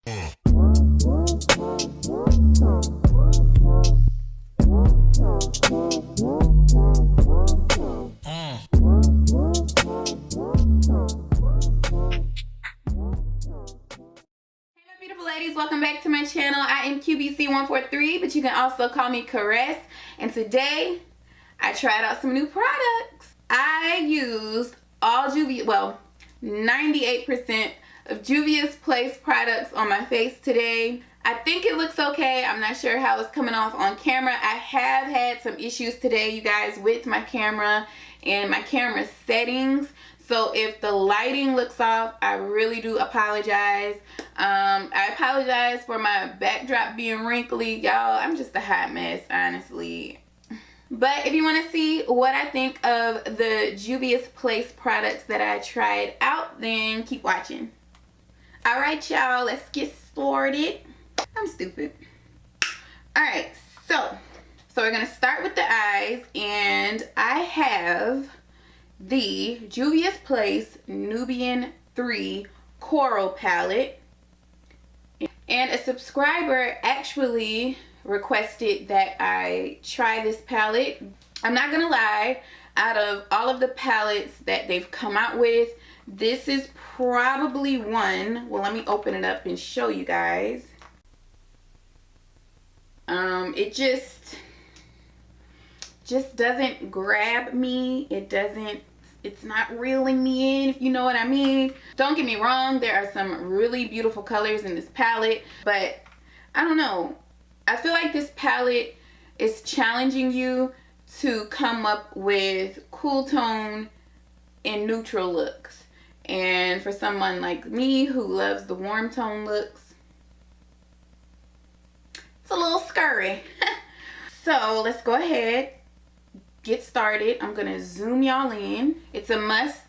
Beautiful ladies, welcome back to my channel. I am QBC143, but you can also call me Caress. And today I tried out some new products. I used all Juvia, well, 98% of Juvia's Place products on my face today. I think it looks okay. I'm not sure how it's coming off on camera. I have had some issues today, you guys, with my camera and my camera settings. So if the lighting looks off, I really do apologize. I apologize for my backdrop being wrinkly. Y'all, I'm just a hot mess, honestly. But if you want to see what I think of the Juvia's Place products that I tried out, then keep watching. Alright, y'all, let's get started. I'm stupid. Alright, so we're going to start with the eyes, and I have the Juvia's Place Nubian 3 Coral Palette. And a subscriber actually requested that I try this palette. I'm not gonna lie, out of all of the palettes that they've come out with, this is probably one. Well, let me open it up and show you guys. It just doesn't grab me. It's not reeling me in, if you know what I mean. Don't get me wrong, there are some really beautiful colors in this palette, but I don't know. I feel like this palette is challenging you to come up with cool tone and neutral looks. And for someone like me who loves the warm tone looks, it's a little scurry. So let's go ahead, get started. I'm gonna zoom y'all in. It's a must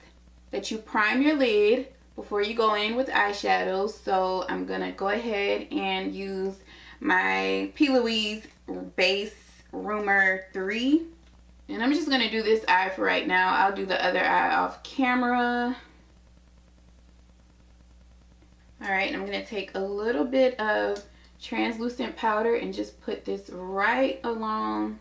that you prime your lid before you go in with eyeshadow. So I'm gonna go ahead and use my P. Louise Base Rumor 3. And I'm just gonna do this eye for right now. I'll do the other eye off camera. Alright, I'm gonna take a little bit of translucent powder and just put this right along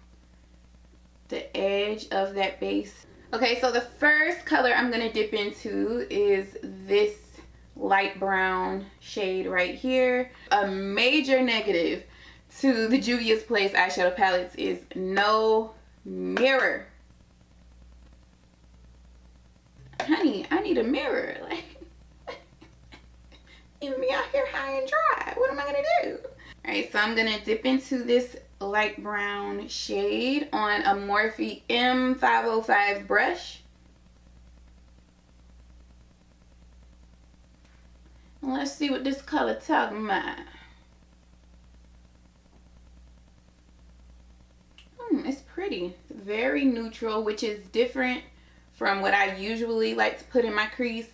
the edge of that base. Okay, so the first color I'm gonna dip into is this light brown shade right here. A major negative to the Juvia's Place eyeshadow palettes is no mirror. Honey, I need a mirror. Like, leaving me out here high and dry. What am I gonna do? All right, so I'm gonna dip into this light brown shade on a Morphe M505 brush. And let's see what this color talking about. It's pretty. Very neutral, which is different from what I usually like to put in my crease.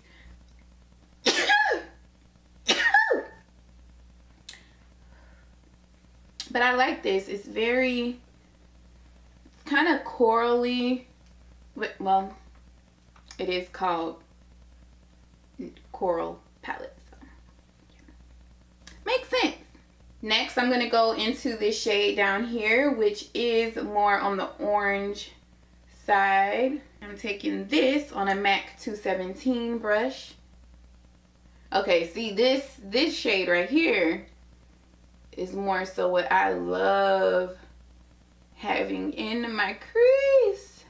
But I like this. It's very kind of corally. Well, it is called Coral Palette. So, yeah. Makes sense. Next, I'm going to go into this shade down here, which is more on the orange side. I'm taking this on a MAC 217 brush. Okay, see this shade right here is more so what I love having in my crease.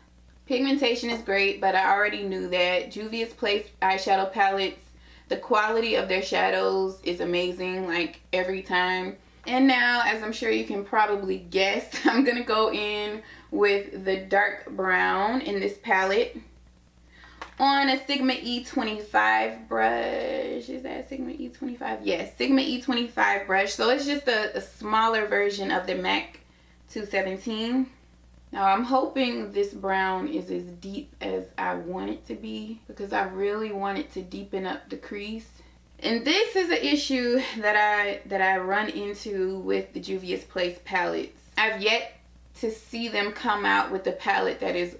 Pigmentation is great, but I already knew that. Juvia's Place eyeshadow palettes, the quality of their shadows is amazing, like every time. And now, as I'm sure you can probably guess, I'm gonna go in with the dark brown in this palette on a Sigma E25 brush. Is that Sigma E25? Yes, Sigma E25 brush. So it's just a smaller version of the MAC 217. Now I'm hoping this brown is as deep as I want it to be, because I really want it to deepen up the crease. And this is an issue that I run into with the Juvia's Place palettes. I've yet to see them come out with a palette that is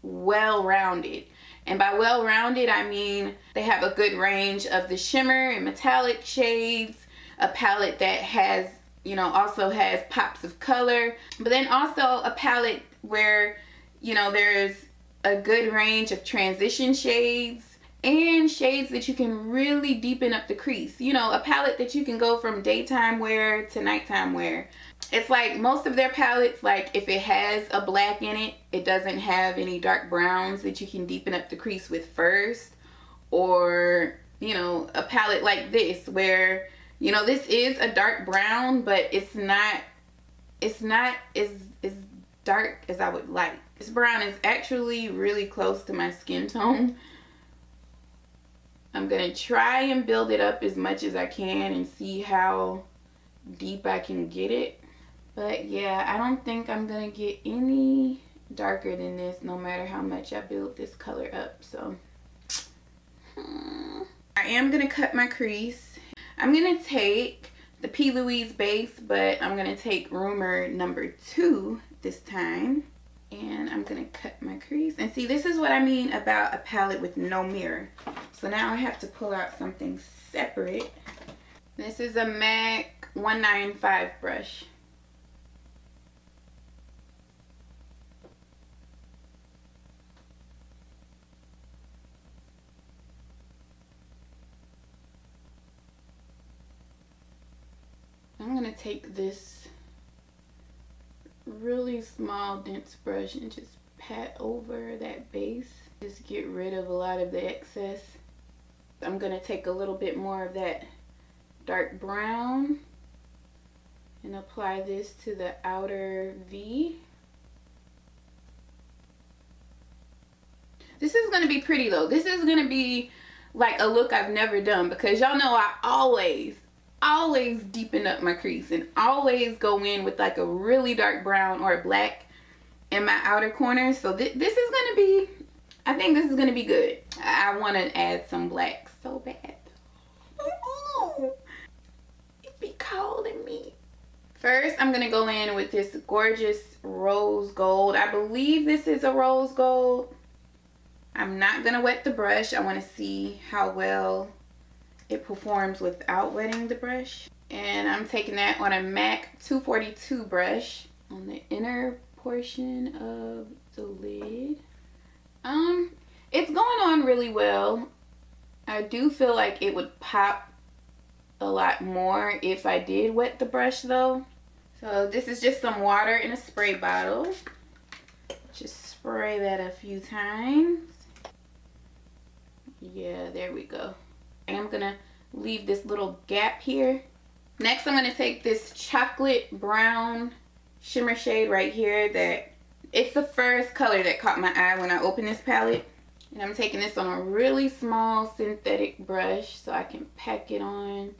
well-rounded. And by well-rounded, I mean they have a good range of the shimmer and metallic shades, a palette that has, you know, also has pops of color, but then also a palette where, you know, there's a good range of transition shades and shades that you can really deepen up the crease. You know, a palette that you can go from daytime wear to nighttime wear. It's like most of their palettes, like if it has a black in it, it doesn't have any dark browns that you can deepen up the crease with first. Or, you know, a palette like this where, you know, this is a dark brown, but it's not as dark as I would like. This brown is actually really close to my skin tone. I'm gonna try and build it up as much as I can and see how deep I can get it. But yeah, I don't think I'm gonna get any darker than this no matter how much I build this color up. So I am gonna cut my crease. I'm gonna take the P. Louise base, but I'm gonna take Rumor number 2 this time. And I'm gonna cut my crease. And see, this is what I mean about a palette with no mirror. So now I have to pull out something separate. This is a MAC 195 brush. I'm gonna take this really small dense brush and just pat over that base. Just get rid of a lot of the excess. I'm gonna take a little bit more of that dark brown and apply this to the outer V. This is gonna be pretty though. This is gonna be like a look I've never done, because y'all know I always deepen up my crease and always go in with like a really dark brown or a black in my outer corners. So this is gonna be, I think this is gonna be good. I want to add some black so bad. Ooh, it be calling me. First, I'm gonna go in with this gorgeous rose gold. I believe this is a rose gold. I'm not gonna wet the brush. I want to see how well it performs without wetting the brush. And I'm taking that on a MAC 242 brush on the inner portion of the lid. It's going on really well. I do feel like it would pop a lot more if I did wet the brush though. So this is just some water in a spray bottle. Just spray that a few times. Yeah, there we go. I'm gonna leave this little gap here. Next, I'm gonna take this chocolate brown shimmer shade right here. That it's the first color that caught my eye when I opened this palette. And I'm taking this on a really small synthetic brush so I can pack it on.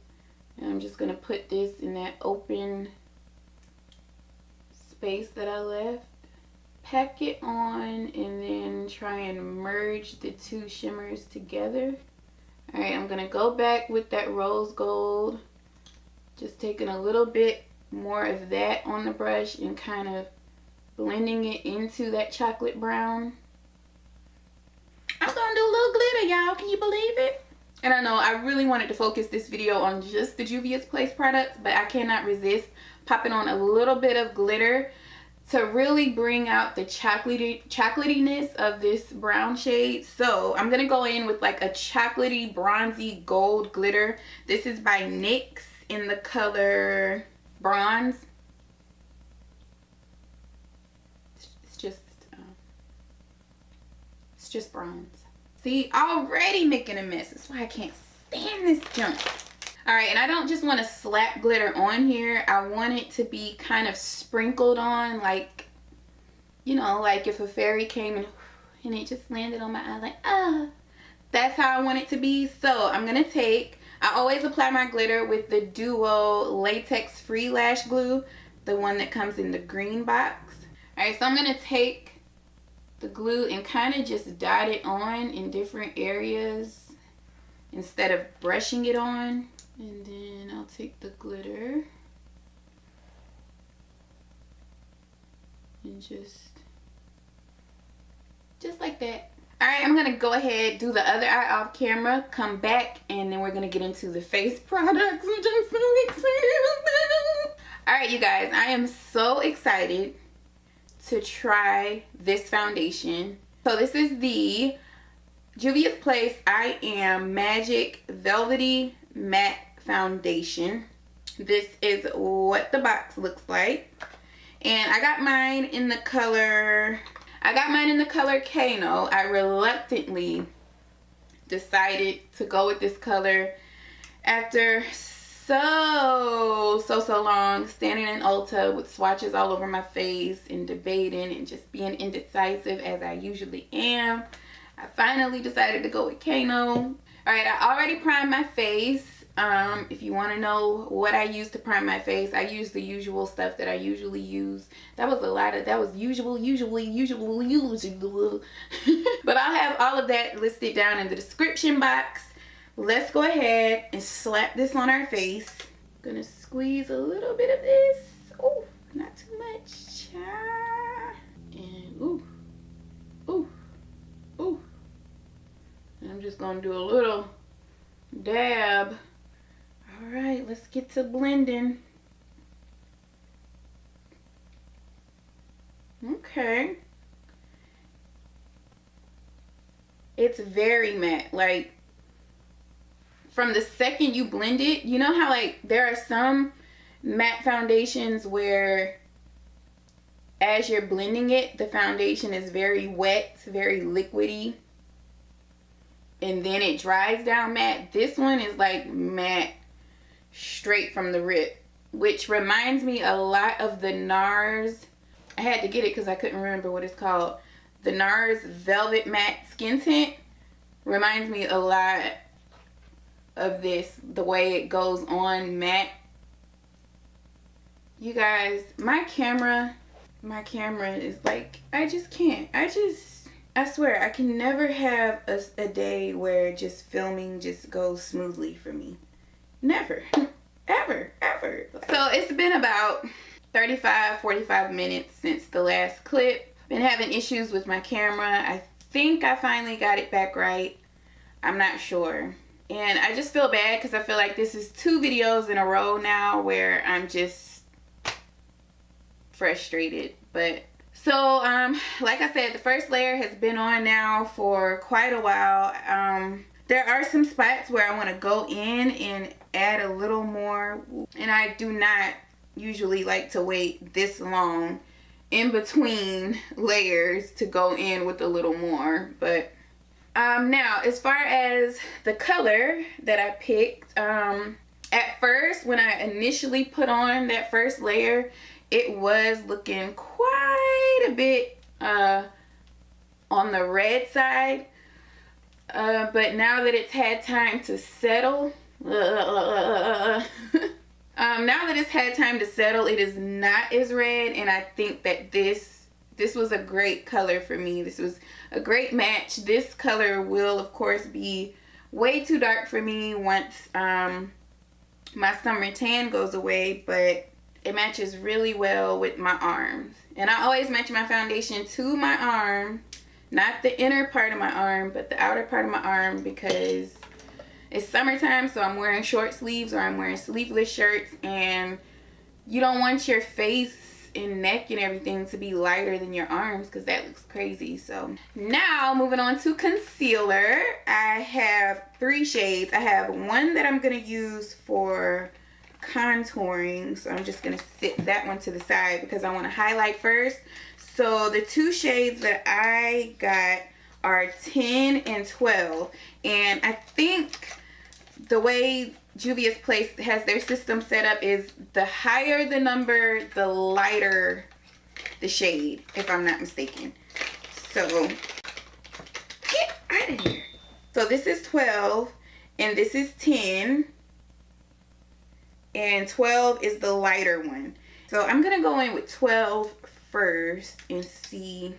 And I'm just gonna put this in that open space that I left. Pack it on and then try and merge the two shimmers together. Alright, I'm going to go back with that rose gold. Just taking a little bit more of that on the brush and kind of blending it into that chocolate brown. I'm going to do a little glitter, y'all. Can you believe it? And I know I really wanted to focus this video on just the Juvia's Place products, but I cannot resist popping on a little bit of glitter to really bring out the chocolatiness of this brown shade. So I'm gonna go in with like a chocolatey bronzy gold glitter. This is by NYX in the color bronze. It's just bronze. See, already making a mess. That's why I can't stand this junk. Alright, and I don't just want to slap glitter on here. I want it to be kind of sprinkled on, like, you know, like if a fairy came and it just landed on my eye, like, ah. That's how I want it to be. So I'm going to take, I always apply my glitter with the Duo Latex Free Lash Glue, the one that comes in the green box. Alright, so I'm going to take the glue and kind of just dot it on in different areas instead of brushing it on. And then I'll take the glitter and just like that. Alright, I'm gonna go ahead, do the other eye off camera, come back, and then we're gonna get into the face products, which I'm so excited about. Alright, you guys, I am so excited to try this foundation. So this is the Juvia's Place I Am Magic Velvety Matte Foundation. This is what the box looks like. And I got mine in the color Kano. I reluctantly decided to go with this color after so long standing in Ulta with swatches all over my face and debating and just being indecisive as I usually am. I finally decided to go with Kano. Alright, I already primed my face. If you want to know what I use to prime my face, I use the usual stuff that I usually use. That was usual. But I'll have all of that listed down in the description box. Let's go ahead and slap this on our face. Gonna squeeze a little bit of this. Oh, not too much. And ooh. And I'm just gonna do a little dab. All right, let's get to blending. Okay. It's very matte. Like, from the second you blend it, you know how like there are some matte foundations where as you're blending it, the foundation is very wet, very liquidy, and then it dries down matte. This one is like matte straight from the rip, which reminds me a lot of the NARS. I had to get it because I couldn't remember what it's called. The NARS Velvet Matte Skin Tint reminds me a lot of this, the way it goes on matte. You guys, my camera is like, I just can't. I swear, I can never have a day where just filming just goes smoothly for me. Never. Ever. So it's been about 45 minutes since the last clip. Been having issues with my camera. I think I finally got it back right. I'm not sure. And I just feel bad because I feel like this is 2 videos in a row now where I'm just frustrated. But so like I said, the first layer has been on now for quite a while. There are some spots where I want to go in and add a little more, and I do not usually like to wait this long in between layers to go in with a little more. But now as far as the color that I picked, at first when I initially put on that first layer, it was looking quite a bit on the red side. But now that it's had time to settle, it is not as red, and I think that this was a great color for me. This was a great match. This color will of course be way too dark for me once my summer tan goes away, but it matches really well with my arms. And I always match my foundation to my arm, not the inner part of my arm, but the outer part of my arm, because it's summertime, so I'm wearing short sleeves or I'm wearing sleeveless shirts, and you don't want your face and neck and everything to be lighter than your arms because that looks crazy. So now moving on to concealer, I have 3 shades. I have one that I'm going to use for contouring, so I'm just going to sit that one to the side because I want to highlight first. So the 2 shades that I got are 10 and 12, and I think the way Juvia's Place has their system set up is the higher the number, the lighter the shade, if I'm not mistaken. So get out of here. So this is 12 and this is 10, and 12 is the lighter one. So I'm gonna go in with 12 first and see.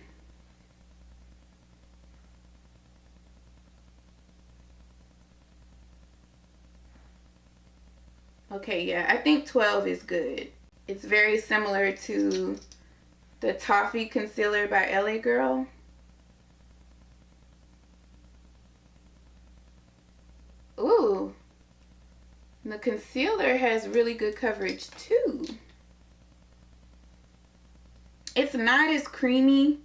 Okay, yeah, I think 12 is good. It's very similar to the Toffee Concealer by LA Girl. And the concealer has really good coverage too. It's not as creamy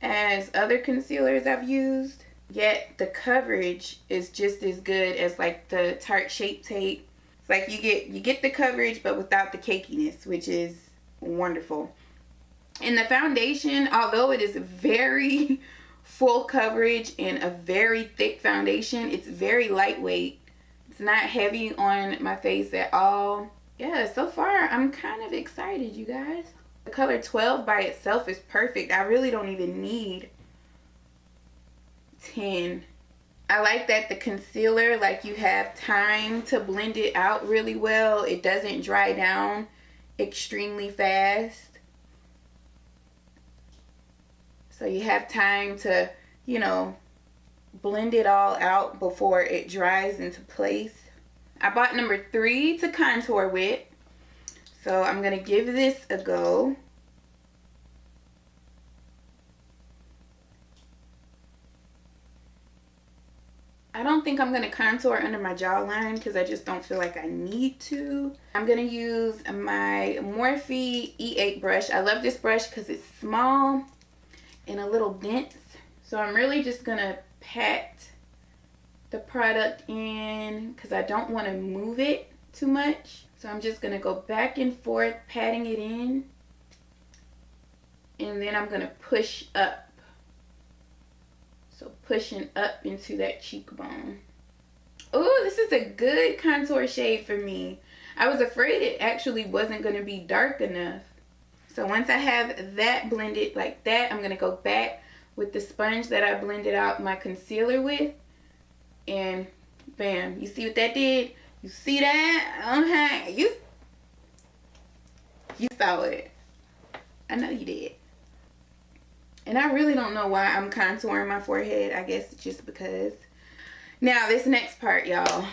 as other concealers I've used, yet the coverage is just as good as like the Tarte Shape Tape. It's like you get the coverage but without the cakiness, which is wonderful. And the foundation, although it is very full coverage and a very thick foundation, it's very lightweight. It's not heavy on my face at all. Yeah, so far I'm kind of excited, you guys. The color 12 by itself is perfect. I really don't even need 10. I like that the concealer, like, you have time to blend it out really well. It doesn't dry down extremely fast. So you have time to, you know, blend it all out before it dries into place. I bought number 3 to contour with. So I'm going to give this a go. I don't think I'm going to contour under my jawline because I just don't feel like I need to. I'm going to use my Morphe E8 brush. I love this brush because it's small and a little dense. So I'm really just going to pat the product in because I don't want to move it too much. So I'm just going to go back and forth patting it in. And then I'm going to push up. So pushing up into that cheekbone. Oh, this is a good contour shade for me. I was afraid it actually wasn't going to be dark enough. So once I have that blended like that, I'm going to go back with the sponge that I blended out my concealer with. And bam, you see what that did? You see that? Okay, you saw it. I know you did. And I really don't know why I'm contouring my forehead. I guess it's just because. Now, this next part, y'all.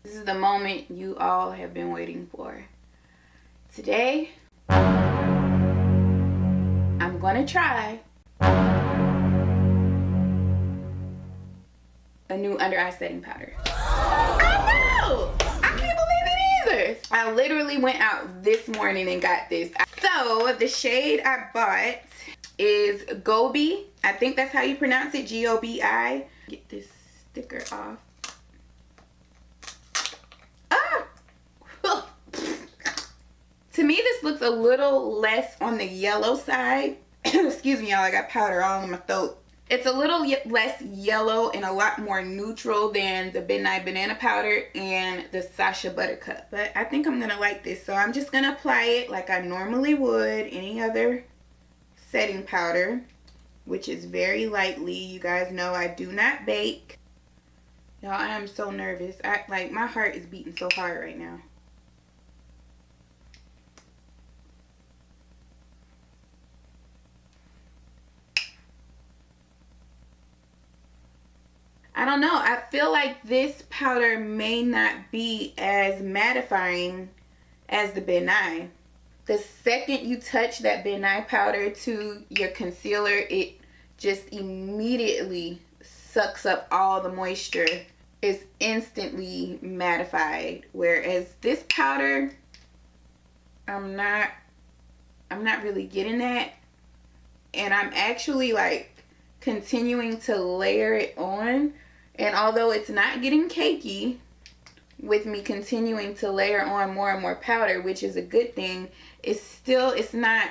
This is the moment you all have been waiting for. Today, I'm going to try a new under eye setting powder. I know! I can't believe it either. I literally went out this morning and got this. So the shade I bought is Gobi. I think that's how you pronounce it, G-O-B-I. Get this sticker off. Ah! To me, this looks a little less on the yellow side. Excuse me, y'all, I got powder all in my throat. It's a little less yellow and a lot more neutral than the Midnight Banana Powder and the Sacha Buttercup. But I think I'm going to like this. So I'm just going to apply it like I normally would any other setting powder, which is very lightly. You guys know I do not bake. Y'all, I am so nervous. Like, my heart is beating so hard right now. I don't know. I feel like this powder may not be as mattifying as the Ben Nye. The second you touch that Ben Nye powder to your concealer, it just immediately sucks up all the moisture. It's instantly mattified. Whereas this powder, I'm not really getting that. And I'm actually like continuing to layer it on. And although it's not getting cakey with me continuing to layer on more and more powder, which is a good thing, it's not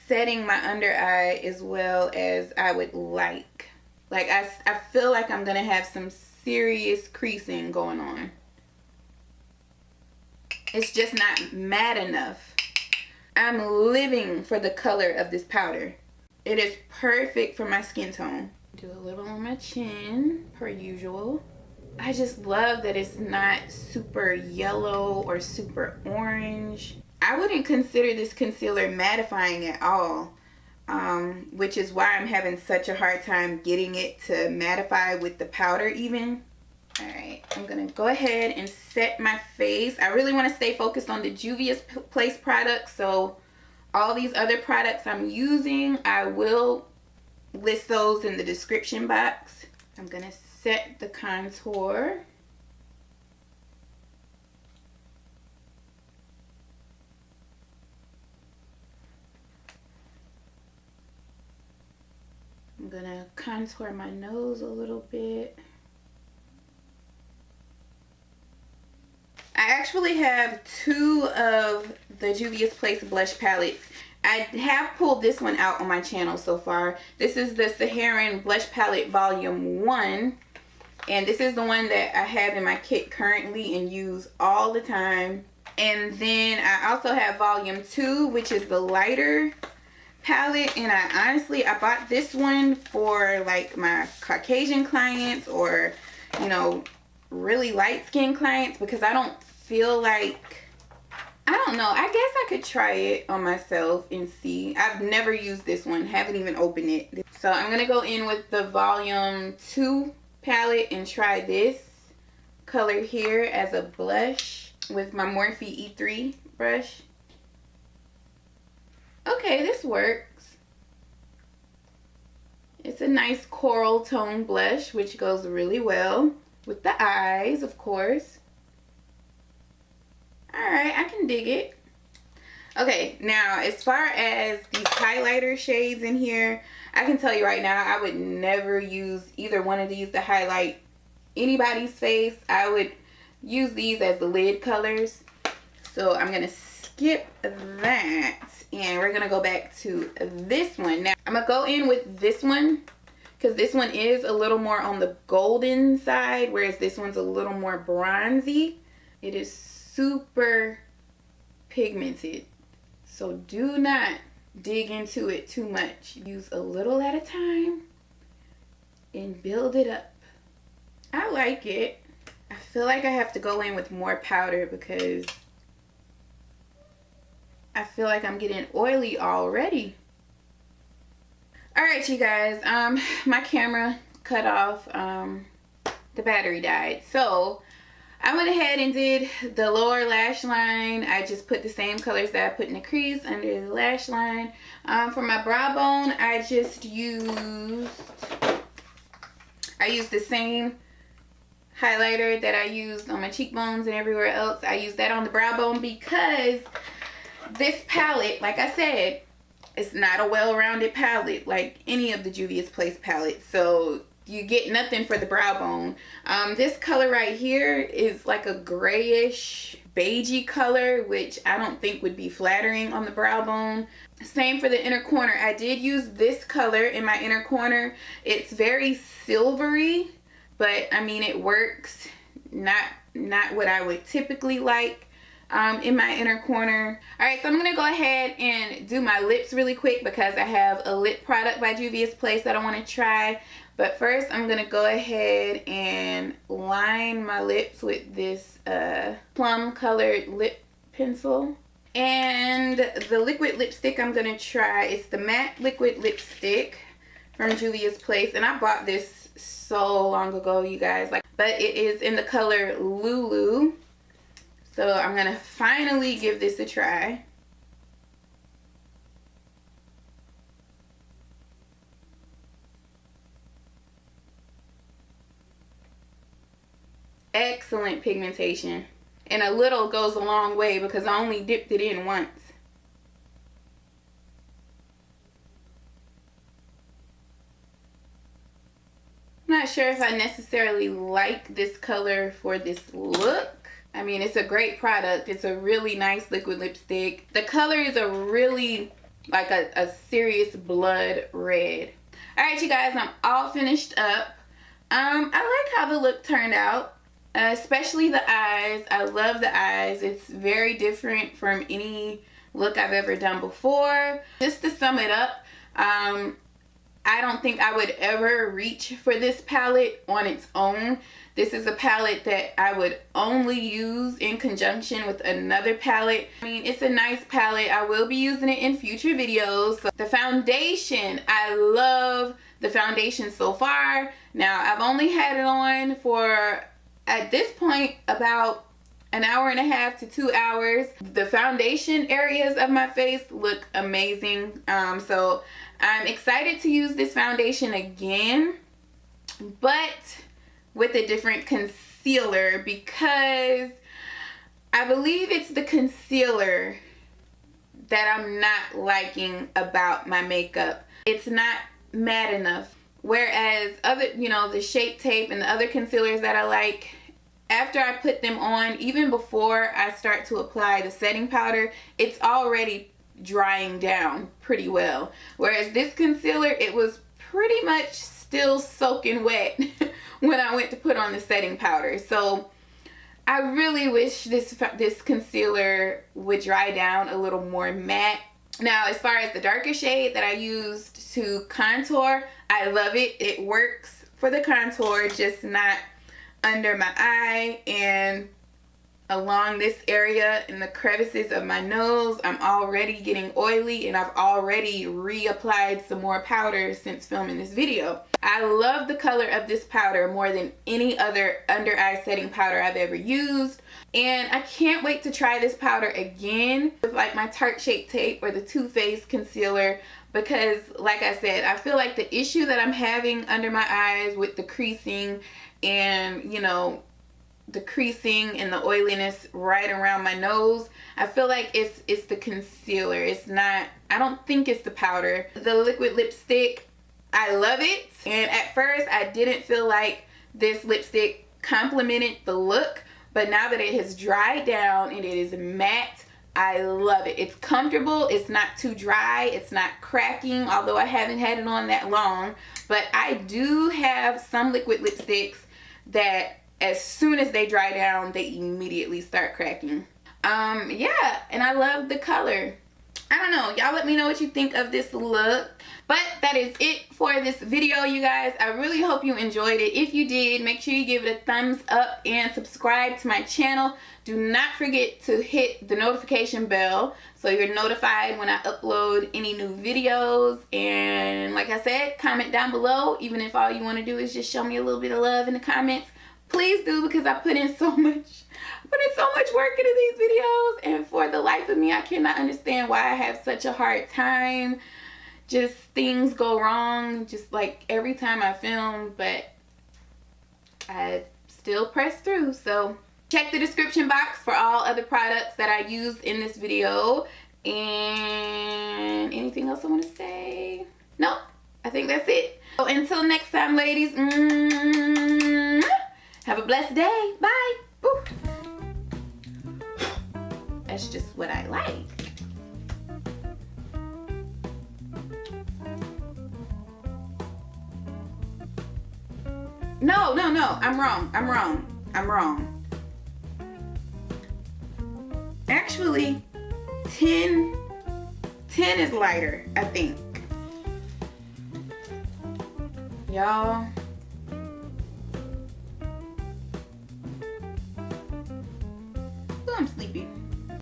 setting my under eye as well as I would like. Like, I feel like I'm going to have some serious creasing going on. It's just not matte enough. I'm living for the color of this powder. It is perfect for my skin tone. Do a little on my chin, per usual. I just love that it's not super yellow or super orange. I wouldn't consider this concealer mattifying at all, which is why I'm having such a hard time getting it to mattify with the powder even. Alright, I'm going to go ahead and set my face. I really want to stay focused on the Juvia sPlace products, so all these other products I'm using, I will list those in the description box. I'm going to set the contour. I'm gonna contour my nose a little bit. I actually have two of the Juvia's Place blush palettes. I have pulled this one out on my channel so far. This is the Saharan Blush Palette Volume 1. And this is the one that I have in my kit currently and use all the time. And then I also have Volume 2, which is the lighter palette. And I bought this one for like my Caucasian clients or, you know, really light skin clients, because I don't feel like, I don't know, I guess I could try it on myself and see. I've never used this one, haven't even opened it. So I'm gonna go in with the Volume 2 palette and try this color here as a blush with my Morphe E3 brush. Okay, this works. It's a nice coral tone blush, which goes really well with the eyes, of course. Alright, I can dig it. Okay, now as far as these highlighter shades in here, I can tell you right now, I would never use either one of these to highlight anybody's face. I would use these as the lid colors. So I'm going to skip that. And we're going to go back to this one. Now, I'm going to go in with this one, because this one is a little more on the golden side, whereas this one's a little more bronzy. It is super pigmented, so do not dig into it too much. Use a little at a time and build it up. I like it. I feel like I have to go in with more powder because I feel like I'm getting oily already. Alright, you guys, my camera cut off, the battery died, so I went ahead and did the lower lash line. I just put the same colors that I put in the crease under the lash line. For my brow bone, I used the same highlighter that I used on my cheekbones and everywhere else. I used that on the brow bone because this palette, like I said, it's not a well-rounded palette like any of the Juvia's Place palettes. So you get nothing for the brow bone. This color right here is like a grayish beigey color, which I don't think would be flattering on the brow bone. Same for the inner corner. I did use this color in my inner corner. It's very silvery, but I mean it works. Not what I would typically like in my inner corner. Alright, so I'm going to go ahead and do my lips really quick because I have a lip product by Juvia's Place that I want to try. But first, I'm going to go ahead and line my lips with this plum colored lip pencil. And the liquid lipstick I'm going to try is the matte liquid lipstick from Juvia's Place. And I bought this so long ago, you guys. But it is in the color Lulu. So I'm going to finally give this a try. Excellent pigmentation, and a little goes a long way because I only dipped it in once. I'm not sure if I necessarily like this color for this look. I mean, it's a great product. It's a really nice liquid lipstick. The color is a really like a serious blood red. Alright, you guys, I'm all finished up. I like how the look turned out. Especially the eyes. I love the eyes. It's very different from any look I've ever done before. Just to sum it up, I don't think I would ever reach for this palette on its own. This is a palette that I would only use in conjunction with another palette. I mean, it's a nice palette. I will be using it in future videos. So the foundation, I love the foundation so far. Now, I've only had it on for, at this point, about an hour and a half to 2 hours. The foundation areas of my face look amazing. So I'm excited to use this foundation again. But with a different concealer because I believe it's the concealer that I'm not liking about my makeup. It's not matte enough. Whereas other, you know, the Shape Tape and the other concealers that I like, after I put them on, even before I start to apply the setting powder, it's already drying down pretty well. Whereas this concealer, it was pretty much still soaking wet when I went to put on the setting powder. So I really wish this concealer would dry down a little more matte. Now, as far as the darker shade that I used to contour, I love it. It works for the contour, just not under my eye and along this area in the crevices of my nose. I'm already getting oily and I've already reapplied some more powder since filming this video. I love the color of this powder more than any other under eye setting powder I've ever used. And I can't wait to try this powder again with like my Tarte Shape Tape or the Too Faced concealer, because like I said, I feel like the issue that I'm having under my eyes with the creasing and, you know, the creasing and the oiliness right around my nose, I feel like it's the concealer. It's not, I don't think it's the powder. The liquid lipstick, I love it. And at first I didn't feel like this lipstick complemented the look, but now that it has dried down and it is matte, I love it. It's comfortable, it's not too dry, it's not cracking, although I haven't had it on that long. But I do have some liquid lipsticks that as soon as they dry down, they immediately start cracking. Yeah, and I love the color. I don't know, y'all let me know what you think of this look. But that is it for this video, you guys. I really hope you enjoyed it. If you did, make sure you give it a thumbs up and subscribe to my channel. Do not forget to hit the notification bell so you're notified when I upload any new videos. And like I said, comment down below, even if all you want to do is just show me a little bit of love in the comments. Please do, because I put in so much work into these videos, and for the life of me, I cannot understand why I have such a hard time. Just things go wrong, just like every time I film, but I still press through. So check the description box for all other products that I used in this video. And anything else I want to say? Nope, I think that's it. So until next time, ladies, have a blessed day. Bye. Ooh. That's just what I like. No, I'm wrong. Actually, 10 is lighter, I think. Y'all. Oh, I'm sleepy.